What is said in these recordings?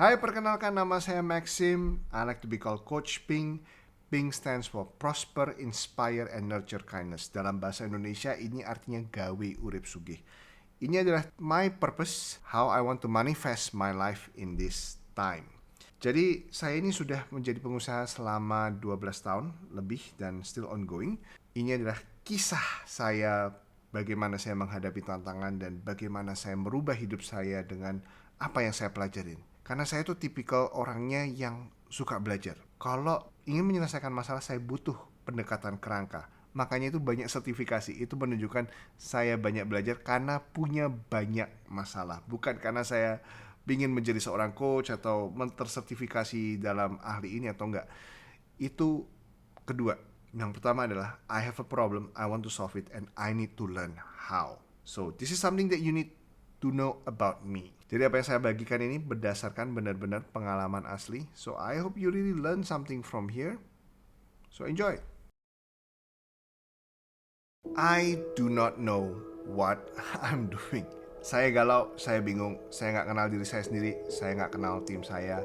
Hai, perkenalkan nama saya Maxim. I like to be called Coach Ping. Ping stands for Prosper, Inspire, and Nurture Kindness. Dalam bahasa Indonesia ini artinya gawe urip sugih. Ini adalah my purpose, how I want to manifest my life in this time. Jadi saya ini sudah menjadi pengusaha selama 12 tahun lebih dan still ongoing. Ini adalah kisah saya bagaimana saya menghadapi tantangan dan bagaimana saya merubah hidup saya dengan apa yang saya pelajarin. Karena saya tuh tipikal orangnya yang suka belajar. Kalau ingin menyelesaikan masalah saya butuh pendekatan kerangka. Makanya itu banyak sertifikasi. Itu menunjukkan saya banyak belajar karena punya banyak masalah. Bukan karena saya ingin menjadi seorang coach atau tersertifikasi dalam ahli ini atau enggak. Itu kedua. Yang pertama adalah I have a problem, I want to solve it, and I need to learn how. So this is something that you need to know about me. Jadi apa yang saya bagikan ini berdasarkan benar-benar pengalaman asli. So I hope you really learn something from here. So enjoy. I do not know what I'm doing. Saya galau, saya bingung, saya nggak kenal diri saya sendiri, saya nggak kenal tim saya,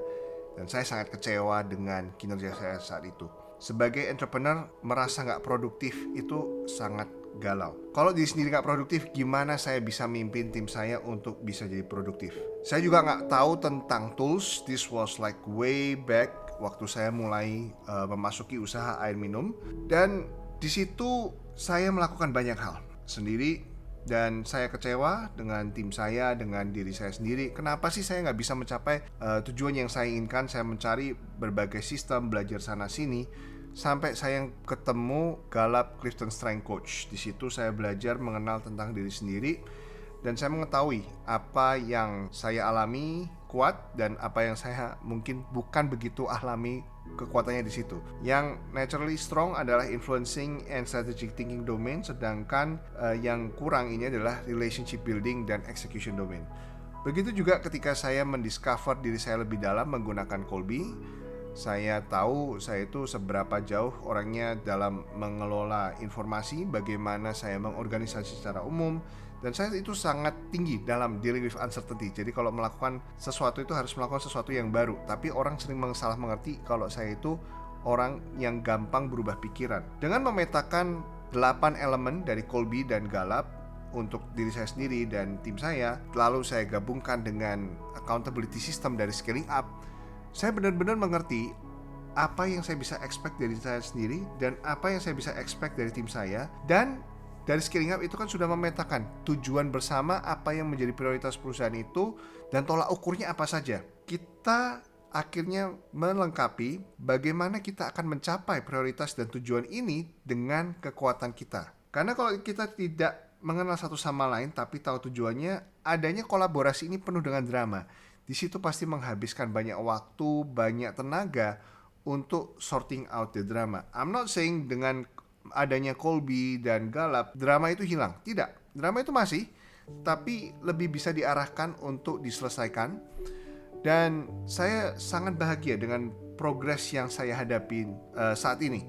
dan saya sangat kecewa dengan kinerja saya saat itu. Sebagai entrepreneur, merasa nggak produktif itu sangat galau. Kalau diri sendiri nggak produktif, gimana saya bisa mimpin tim saya untuk bisa jadi produktif? Saya juga nggak tahu tentang tools. This was like way back waktu saya mulai memasuki usaha air minum. Dan di situ saya melakukan banyak hal sendiri. Dan saya kecewa dengan tim saya, dengan diri saya sendiri. Kenapa sih saya nggak bisa mencapai tujuan yang saya inginkan? Saya mencari berbagai sistem, belajar sana-sini, sampai saya ketemu Gallup Clifton Strength Coach. Di situ saya belajar mengenal tentang diri sendiri. Dan saya mengetahui apa yang saya alami kuat dan apa yang saya mungkin bukan begitu alami kekuatannya di situ. Yang naturally strong adalah influencing and strategic thinking domain, sedangkan yang kurang ini adalah relationship building dan execution domain. Begitu juga ketika saya mendiscover diri saya lebih dalam menggunakan Kolbe, saya tahu saya itu seberapa jauh orangnya dalam mengelola informasi, bagaimana saya mengorganisasi secara umum, dan saya itu sangat tinggi dalam dealing with uncertainty. Jadi kalau melakukan sesuatu itu harus melakukan sesuatu yang baru. Tapi orang sering salah mengerti kalau saya itu orang yang gampang berubah pikiran. Dengan memetakan 8 elemen dari Kolbe dan Gallup untuk diri saya sendiri dan tim saya, lalu saya gabungkan dengan accountability system dari Scaling Up, saya benar-benar mengerti apa yang saya bisa expect dari saya sendiri dan apa yang saya bisa expect dari tim saya. Dan dari Scaling Up itu kan sudah memetakan tujuan bersama, apa yang menjadi prioritas perusahaan itu, dan tolak ukurnya apa saja. Kita akhirnya melengkapi bagaimana kita akan mencapai prioritas dan tujuan ini dengan kekuatan kita. Karena kalau kita tidak mengenal satu sama lain tapi tahu tujuannya, adanya kolaborasi ini penuh dengan drama. Di situ pasti menghabiskan banyak waktu, banyak tenaga untuk sorting out the drama. I'm not saying dengan adanya Kolbe dan Gallup drama itu hilang. Tidak, drama itu masih, tapi lebih bisa diarahkan untuk diselesaikan. Dan saya sangat bahagia dengan progres yang saya hadapi saat ini.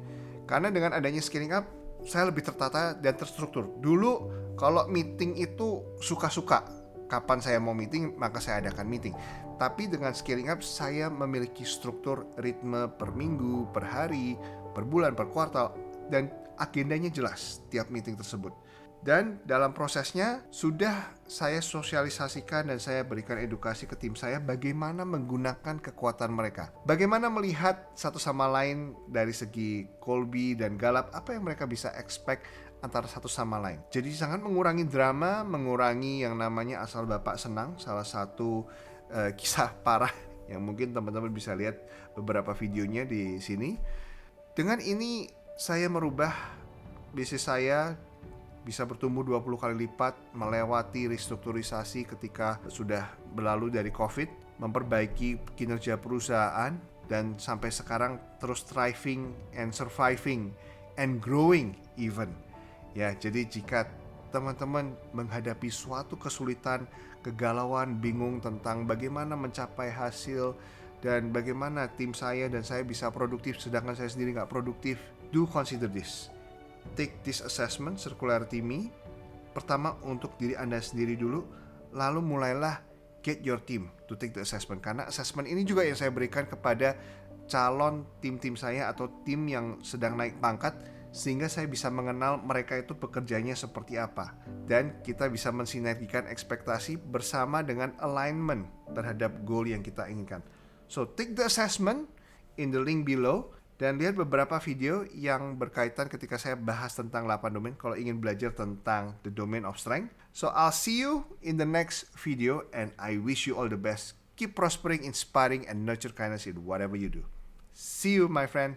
Karena dengan adanya Scaling Up, saya lebih tertata dan terstruktur. Dulu kalau meeting itu suka-suka, kapan saya mau meeting maka saya adakan meeting. Tapi dengan Scaling Up saya memiliki struktur ritme per minggu, per hari, per bulan, per kuartal, dan agendanya jelas tiap meeting tersebut. Dan dalam prosesnya sudah saya sosialisasikan dan saya berikan edukasi ke tim saya bagaimana menggunakan kekuatan mereka. Bagaimana melihat satu sama lain dari segi Kolbe dan Gallup, apa yang mereka bisa expect antara satu sama lain. Jadi sangat mengurangi drama, mengurangi yang namanya asal bapak senang. Salah satu kisah parah yang mungkin teman-teman bisa lihat beberapa videonya di sini. Dengan ini saya merubah bisnis saya bisa bertumbuh 20 kali lipat, melewati restrukturisasi ketika sudah berlalu dari COVID, memperbaiki kinerja perusahaan, dan sampai sekarang terus thriving and surviving and growing even. Ya, jadi jika teman-teman menghadapi suatu kesulitan, kegalauan, bingung tentang bagaimana mencapai hasil dan bagaimana tim saya dan saya bisa produktif sedangkan saya sendiri nggak produktif, do consider this. Take this assessment, Circularity Me. Pertama untuk diri Anda sendiri dulu, lalu mulailah get your team to take the assessment. Karena assessment ini juga yang saya berikan kepada calon tim-tim saya atau tim yang sedang naik pangkat, sehingga saya bisa mengenal mereka itu pekerjaannya seperti apa, dan kita bisa mensinergikan ekspektasi bersama dengan alignment terhadap goal yang kita inginkan. So take the assessment in the link below dan lihat beberapa video yang berkaitan ketika saya bahas tentang 8 domain kalau ingin belajar tentang the domain of strength. So I'll see you in the next video and I wish you all the best. Keep prospering, inspiring and nurture kindness in whatever you do. See you, my friend.